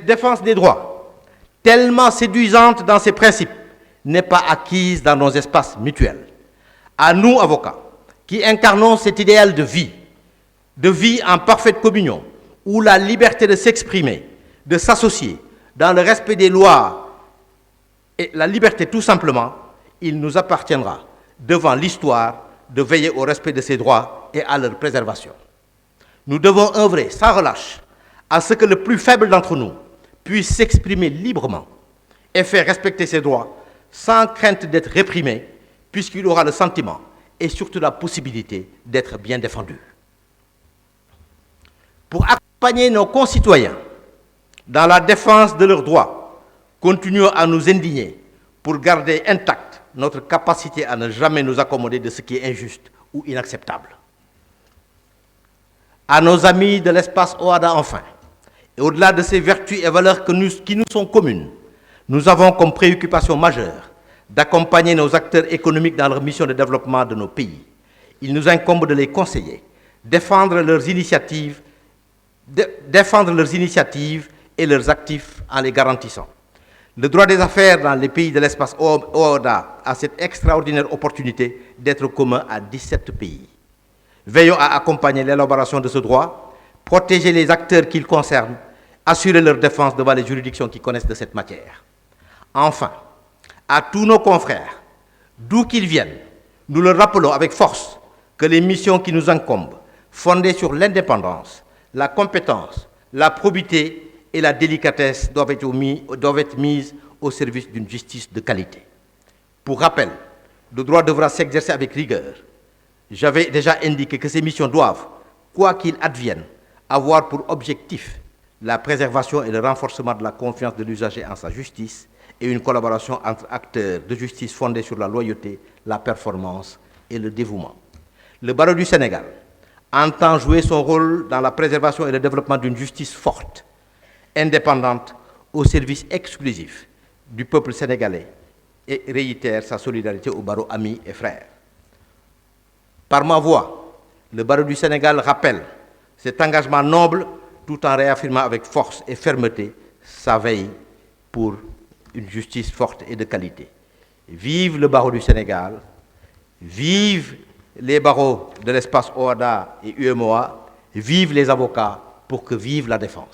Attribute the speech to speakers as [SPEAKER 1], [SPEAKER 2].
[SPEAKER 1] défense des droits, tellement séduisante dans ses principes, n'est pas acquise dans nos espaces mutuels. À nous, avocats, qui incarnons cet idéal de vie en parfaite communion, où la liberté de s'exprimer, de s'associer, dans le respect des lois et la liberté tout simplement, il nous appartiendra, devant l'histoire, de veiller au respect de ces droits et à leur préservation. Nous devons œuvrer sans relâche à ce que le plus faible d'entre nous puisse s'exprimer librement et faire respecter ses droits sans crainte d'être réprimé, puisqu'il aura le sentiment et surtout la possibilité d'être bien défendu. Pour accompagner nos concitoyens dans la défense de leurs droits, continuons à nous indigner pour garder intacte notre capacité à ne jamais nous accommoder de ce qui est injuste ou inacceptable. À nos amis de l'espace OHADA, enfin, et au-delà de ces vertus et valeurs qui nous sont communes, nous avons comme préoccupation majeure d'accompagner nos acteurs économiques dans leur mission de développement de nos pays. Il nous incombe de les conseiller, défendre leurs initiatives et leurs actifs en les garantissant. Le droit des affaires dans les pays de l'espace OHADA a cette extraordinaire opportunité d'être commun à 17 pays. Veillons à accompagner l'élaboration de ce droit, protéger les acteurs qu'il concerne, assurer leur défense devant les juridictions qui connaissent de cette matière. Enfin, à tous nos confrères, d'où qu'ils viennent, nous leur rappelons avec force que les missions qui nous incombent, fondées sur l'indépendance, la compétence, la probité et la délicatesse doivent être mises au service d'une justice de qualité. Pour rappel, le droit devra s'exercer avec rigueur. J'avais déjà indiqué que ces missions doivent, quoi qu'il advienne, avoir pour objectif la préservation et le renforcement de la confiance de l'usager en sa justice et une collaboration entre acteurs de justice fondée sur la loyauté, la performance et le dévouement. Le barreau du Sénégal entend jouer son rôle dans la préservation et le développement d'une justice forte, indépendante, au service exclusif du peuple sénégalais et réitère sa solidarité au barreau amis et frères. Par ma voix, le barreau du Sénégal rappelle cet engagement noble tout en réaffirmant avec force et fermeté sa veille pour une justice forte et de qualité. Vive le barreau du Sénégal, vive les barreaux de l'espace OHADA et UMOA, vive les avocats pour que vive la défense.